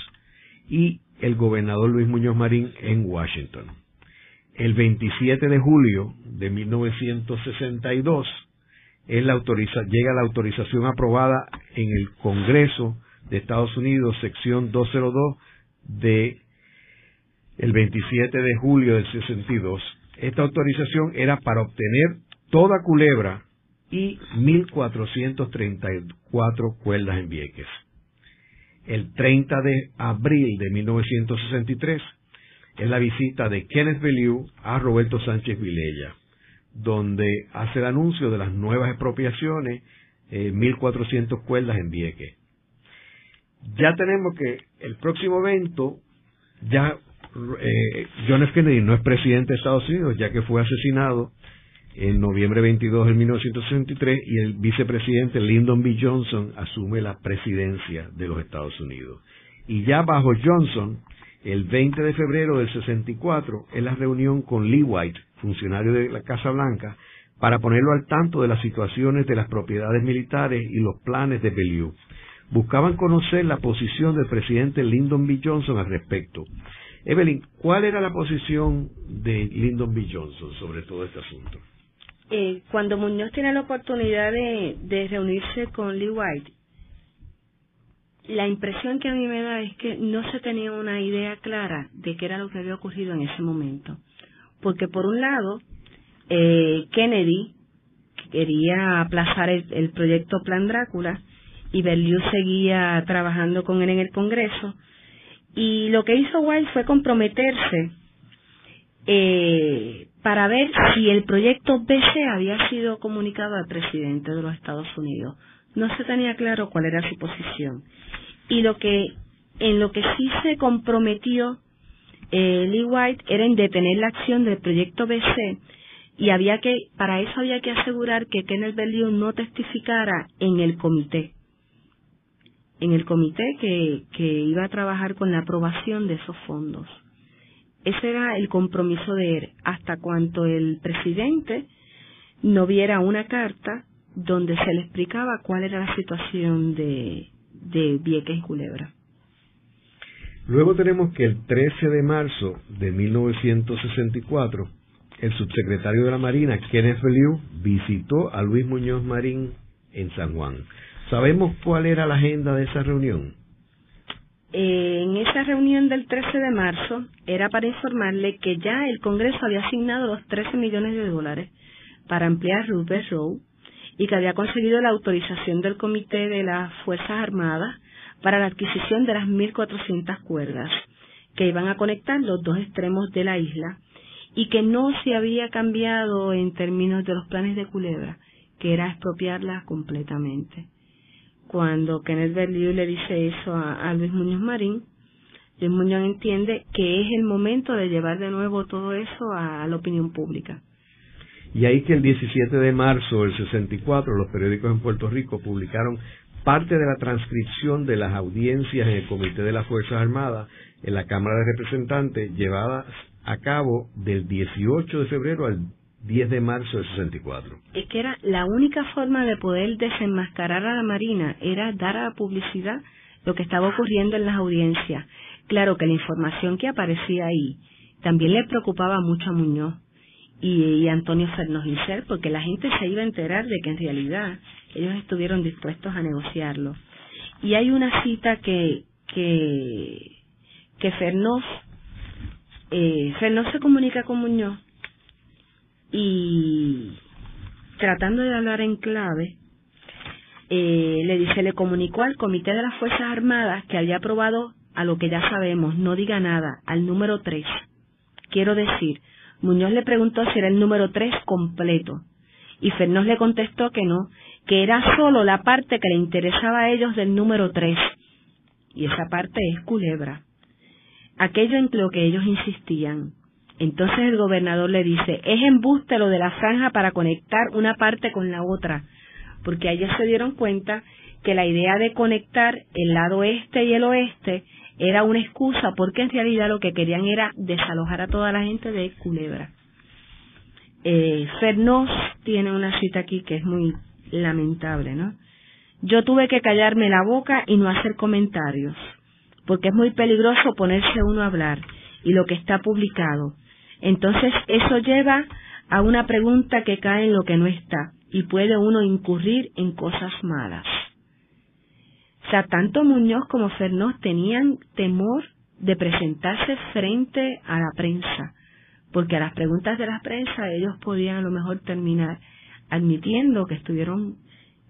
y el gobernador Luis Muñoz Marín en Washington. El 27 de julio de 1962 llega la autorización aprobada en el Congreso de Estados Unidos, sección 202, de el 27 de julio del 62. Esta autorización era para obtener toda Culebra y 1.434 cuerdas en Vieques. El 30 de abril de 1963 es la visita de Kenneth Bellew a Roberto Sánchez Vilella, donde hace el anuncio de las nuevas expropiaciones, 1.400 cuerdas en Vieques. Ya tenemos que el próximo evento, John F. Kennedy no es presidente de Estados Unidos, ya que fue asesinado en noviembre 22 de 1963, y el vicepresidente Lyndon B. Johnson asume la presidencia de los Estados Unidos. Y ya bajo Johnson, el 20 de febrero del 64, es la reunión con Lee White, funcionario de la Casa Blanca, para ponerlo al tanto de las situaciones de las propiedades militares y los planes de Bellew. Buscaban conocer la posición del presidente Lyndon B. Johnson al respecto. Evelyn, ¿cuál era la posición de Lyndon B. Johnson sobre todo este asunto? Cuando Muñoz tiene la oportunidad de reunirse con Lee White, la impresión que a mí me da es que no se tenía una idea clara de qué era lo que había ocurrido en ese momento. Porque por un lado, Kennedy quería aplazar el proyecto Plan Drácula y Bellew seguía trabajando con él en el Congreso, y lo que hizo White fue comprometerse para ver si el proyecto BC había sido comunicado al presidente de los Estados Unidos. No se tenía claro cuál era su posición. Y en lo que sí se comprometió Lee White era en detener la acción del proyecto BC, y para eso había que asegurar que Kenneth Bellew no testificara en el comité que iba a trabajar con la aprobación de esos fondos. Ese era el compromiso de él, hasta cuanto el presidente no viera una carta donde se le explicaba cuál era la situación de Vieques y Culebra. Luego tenemos que el 13 de marzo de 1964, el subsecretario de la Marina, Kenneth Bellew, visitó a Luis Muñoz Marín en San Juan. ¿Sabemos cuál era la agenda de esa reunión? En esa reunión del 13 de marzo era para informarle que ya el Congreso había asignado los $13 millones para ampliar Rupert Road, y que había conseguido la autorización del Comité de las Fuerzas Armadas para la adquisición de las 1.400 cuerdas que iban a conectar los dos extremos de la isla, y que no se había cambiado en términos de los planes de Culebra, que era expropiarla completamente. Cuando Kenneth Bellew le dice eso a Luis Muñoz Marín, Luis Muñoz entiende que es el momento de llevar de nuevo todo eso a la opinión pública. Y ahí que el 17 de marzo del 64 los periódicos en Puerto Rico publicaron parte de la transcripción de las audiencias en el Comité de las Fuerzas Armadas en la Cámara de Representantes, llevadas a cabo del 18 de febrero al 10 de marzo del 64. Es que era la única forma de poder desenmascarar a la Marina, era dar a la publicidad lo que estaba ocurriendo en las audiencias. Claro que la información que aparecía ahí también le preocupaba mucho a Muñoz y Antonio Fernández Inser, porque la gente se iba a enterar de que en realidad ellos estuvieron dispuestos a negociarlo. Y hay una cita que Fernández se comunica con Muñoz, y tratando de hablar en clave, le dice, le comunicó al Comité de las Fuerzas Armadas que había aprobado, a lo que ya sabemos, no diga nada, al número 3. Quiero decir, Muñoz le preguntó si era el número 3 completo, y Fernández le contestó que no, que era solo la parte que le interesaba a ellos del número 3, y esa parte es Culebra. Aquello en lo que ellos insistían. Entonces el gobernador le dice, es embuste lo de la franja para conectar una parte con la otra, porque ellos se dieron cuenta que la idea de conectar el lado este y el oeste era una excusa, porque en realidad lo que querían era desalojar a toda la gente de Culebra. Fernández tiene una cita aquí que es muy lamentable, ¿no? Yo tuve que callarme la boca y no hacer comentarios, porque es muy peligroso ponerse uno a hablar, y lo que está publicado. Entonces eso lleva a una pregunta que cae en lo que no está, y puede uno incurrir en cosas malas. O sea, tanto Muñoz como Fernández tenían temor de presentarse frente a la prensa, porque a las preguntas de la prensa ellos podían a lo mejor terminar admitiendo que estuvieron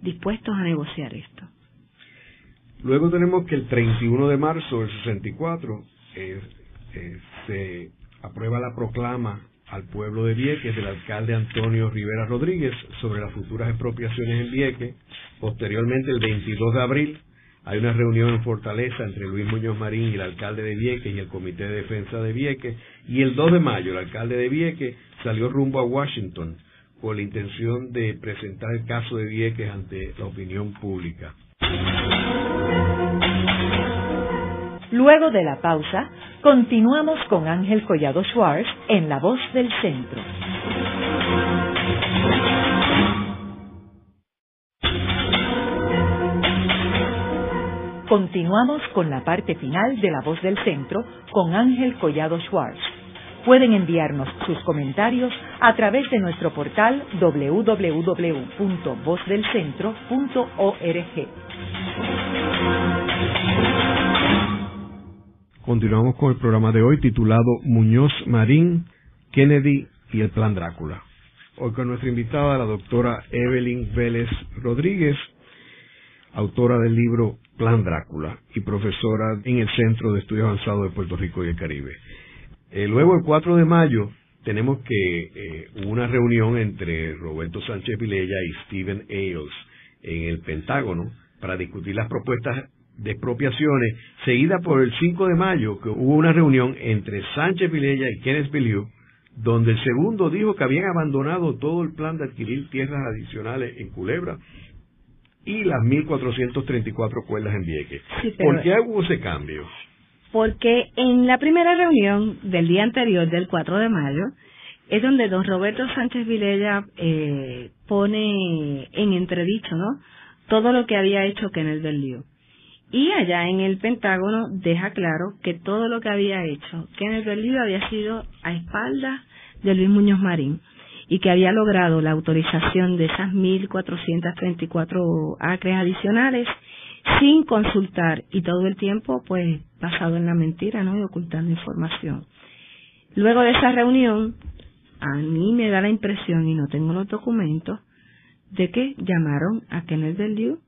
dispuestos a negociar esto. Luego tenemos que el 31 de marzo del 64 se aprueba la proclama al pueblo de Vieques del alcalde Antonio Rivera Rodríguez sobre las futuras expropiaciones en Vieques. Posteriormente, el 22 de abril, hay una reunión en Fortaleza entre Luis Muñoz Marín y el alcalde de Vieques y el Comité de Defensa de Vieques, y el 2 de mayo el alcalde de Vieques salió rumbo a Washington con la intención de presentar el caso de Vieques ante la opinión pública. Luego de la pausa, continuamos con Ángel Collado Schwartz en La Voz del Centro. Continuamos con la parte final de La Voz del Centro con Ángel Collado Schwartz. Pueden enviarnos sus comentarios a través de nuestro portal www.vozdelcentro.org. Continuamos con el programa de hoy titulado Muñoz Marín, Kennedy y el Plan Drácula. Hoy con nuestra invitada, la doctora Evelyn Vélez Rodríguez, autora del libro Plan Drácula y profesora en el Centro de Estudios Avanzados de Puerto Rico y el Caribe. Luego, el 4 de mayo, tenemos que hubo una reunión entre Roberto Sánchez Vilella y Stephen Ailes en el Pentágono para discutir las propuestas de expropiaciones, seguida por el 5 de mayo, que hubo una reunión entre Sánchez Vilella y Kenneth Beaulieu, donde el segundo dijo que habían abandonado todo el plan de adquirir tierras adicionales en Culebra y las 1.434 cuerdas en Vieques. Sí, ¿por qué hubo ese cambio? Porque en la primera reunión del día anterior, del 4 de mayo, es donde don Roberto Sánchez Vilella pone en entredicho, ¿no?, todo lo que había hecho Kenneth Beaulieu. Y allá en el Pentágono deja claro que todo lo que había hecho Kenneth Beaulieu había sido a espaldas de Luis Muñoz Marín y que había logrado la autorización de esas 1.434 acres adicionales sin consultar, y todo el tiempo pues basado en la mentira, ¿no?, y ocultando información. Luego de esa reunión, a mí me da la impresión, y no tengo los documentos, de que llamaron a Kenneth Beaulieu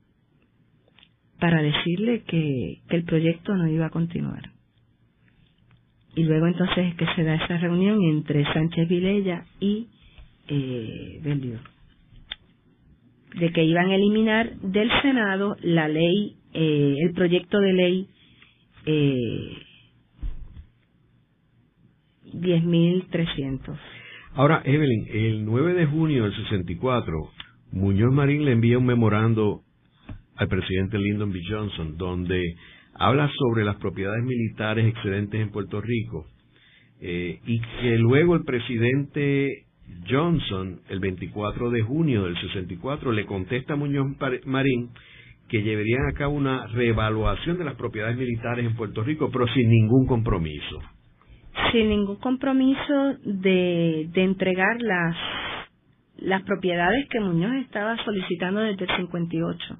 para decirle que el proyecto no iba a continuar. Y luego entonces es que se da esa reunión entre Sánchez Vilella y Beaulieu, de que iban a eliminar del Senado la ley, el proyecto de ley 10.300. Ahora, Evelyn, el 9 de junio del 64, Muñoz Marín le envía un memorando al presidente Lyndon B. Johnson, donde habla sobre las propiedades militares excedentes en Puerto Rico, y que luego el presidente Johnson, el 24 de junio del 64, le contesta a Muñoz Marín que llevarían a cabo una reevaluación de las propiedades militares en Puerto Rico, pero sin ningún compromiso. Sin ningún compromiso de entregar las propiedades que Muñoz estaba solicitando desde el 58.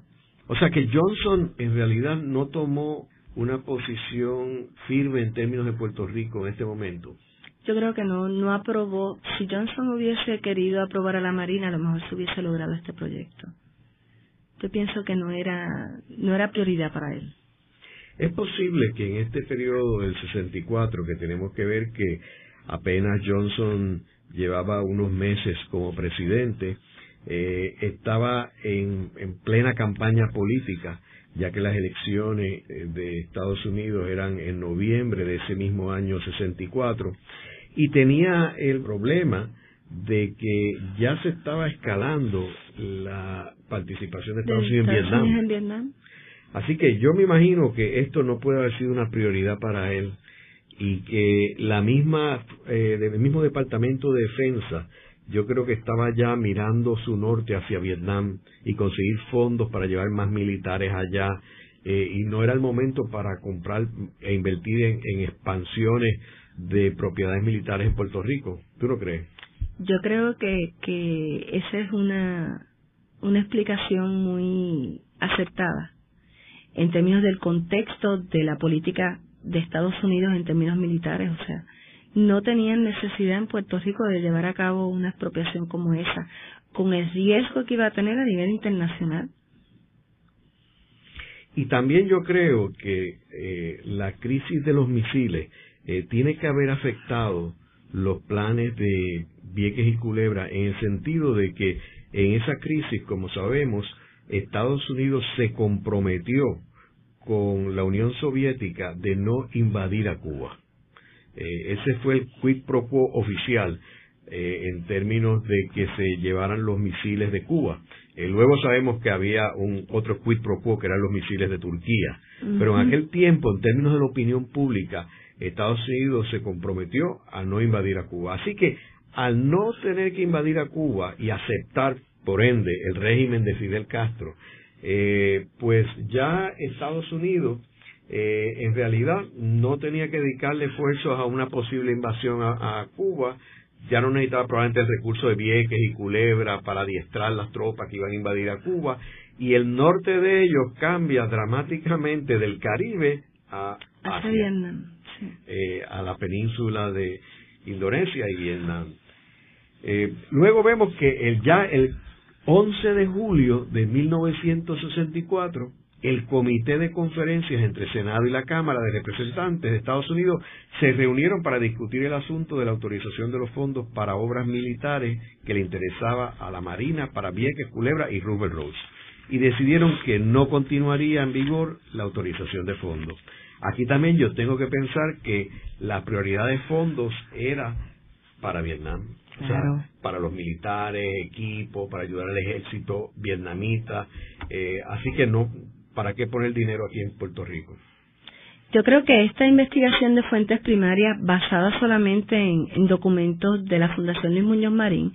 O sea que Johnson en realidad no tomó una posición firme en términos de Puerto Rico en este momento. Yo creo que no aprobó. Si Johnson hubiese querido aprobar a la Marina, a lo mejor se hubiese logrado este proyecto. Yo pienso que no era prioridad para él. Es posible que en este periodo del 64, que tenemos que ver que apenas Johnson llevaba unos meses como presidente, estaba en plena campaña política, ya que las elecciones de Estados Unidos eran en noviembre de ese mismo año 64, y tenía el problema de que ya se estaba escalando la participación de Estados Unidos en Vietnam. Así que yo me imagino que esto no puede haber sido una prioridad para él, y que el mismo Departamento de Defensa, yo creo que estaba ya mirando su norte hacia Vietnam y conseguir fondos para llevar más militares allá, y no era el momento para comprar e invertir en expansiones de propiedades militares en Puerto Rico. ¿Tú no crees? Yo creo que esa es una explicación muy acertada en términos del contexto de la política de Estados Unidos en términos militares, o sea, no tenían necesidad en Puerto Rico de llevar a cabo una expropiación como esa, con el riesgo que iba a tener a nivel internacional. Y también yo creo que la crisis de los misiles tiene que haber afectado los planes de Vieques y Culebra, en el sentido de que en esa crisis, como sabemos, Estados Unidos se comprometió con la Unión Soviética de no invadir a Cuba. Ese fue el quid pro quo oficial en términos de que se llevaran los misiles de Cuba. Luego sabemos que había otro quid pro quo, que eran los misiles de Turquía. Pero en aquel tiempo, en términos de la opinión pública, Estados Unidos se comprometió a no invadir a Cuba. Así que, al no tener que invadir a Cuba y aceptar, por ende, el régimen de Fidel Castro, pues ya Estados Unidos en realidad no tenía que dedicarle esfuerzos a una posible invasión a Cuba. Ya no necesitaba probablemente el recurso de Vieques y Culebra para adiestrar las tropas que iban a invadir a Cuba, y el norte de ellos cambia dramáticamente del Caribe a Asia, Vietnam, sí. A la península de Indonesia y Vietnam. Luego vemos que ya el 11 de julio de 1964, el Comité de Conferencias entre el Senado y la Cámara de Representantes de Estados Unidos se reunieron para discutir el asunto de la autorización de los fondos para obras militares que le interesaba a la Marina para Vieques, Culebra y Ruber Roads, y decidieron que no continuaría en vigor la autorización de fondos. Aquí también yo tengo que pensar que la prioridad de fondos era para Vietnam, o sea, para los militares, equipos, para ayudar al ejército vietnamita, así que no, ¿para qué poner dinero aquí en Puerto Rico? Yo creo que esta investigación de fuentes primarias, basada solamente en documentos de la Fundación Luis Muñoz Marín,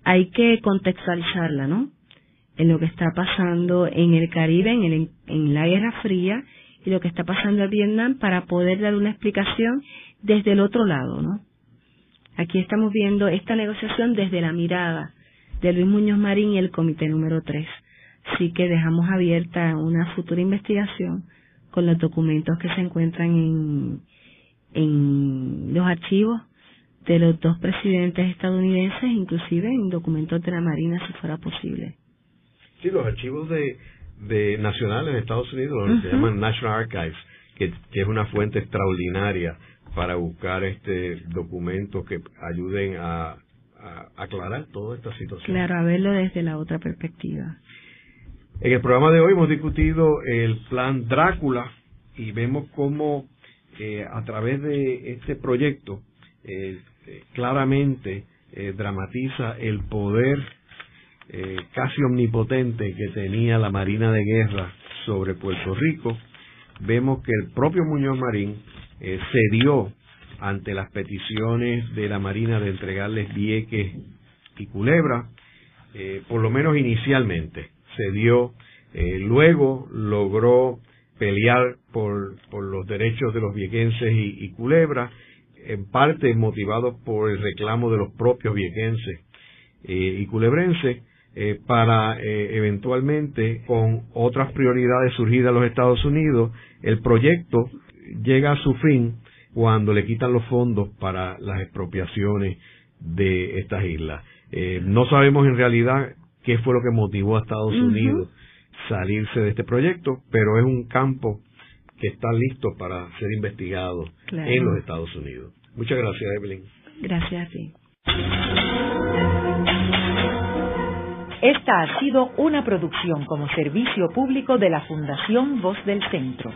hay que contextualizarla, ¿no? En lo que está pasando en el Caribe, en la Guerra Fría, y lo que está pasando en Vietnam, para poder dar una explicación desde el otro lado, ¿no? Aquí estamos viendo esta negociación desde la mirada de Luis Muñoz Marín y el Comité número 3. Así que dejamos abierta una futura investigación con los documentos que se encuentran en los archivos de los dos presidentes estadounidenses, inclusive en documentos de la Marina, si fuera posible. Sí, los archivos de nacionales de Estados Unidos, se llaman National Archives, que es una fuente extraordinaria para buscar documentos que ayuden a aclarar toda esta situación. Claro, a verlo desde la otra perspectiva. En el programa de hoy hemos discutido el plan Drácula y vemos cómo a través de este proyecto claramente dramatiza el poder casi omnipotente que tenía la Marina de Guerra sobre Puerto Rico. Vemos que el propio Muñoz Marín cedió ante las peticiones de la Marina de entregarles Vieques y Culebra, por lo menos inicialmente cedió, luego logró pelear por los derechos de los viequenses y Culebra, en parte motivados por el reclamo de los propios viequenses y culebrenses, para eventualmente, con otras prioridades surgidas en los Estados Unidos, el proyecto llega a su fin cuando le quitan los fondos para las expropiaciones de estas islas. No sabemos en realidad qué fue lo que motivó a Estados Unidos salirse de este proyecto, pero es un campo que está listo para ser investigado en los Estados Unidos. Muchas gracias, Evelyn. Gracias a ti. Esta ha sido una producción como servicio público de la Fundación Voz del Centro.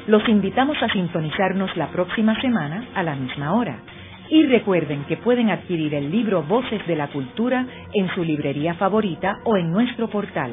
Los invitamos a sintonizarnos la próxima semana a la misma hora. Y recuerden que pueden adquirir el libro Voces de la Cultura en su librería favorita o en nuestro portal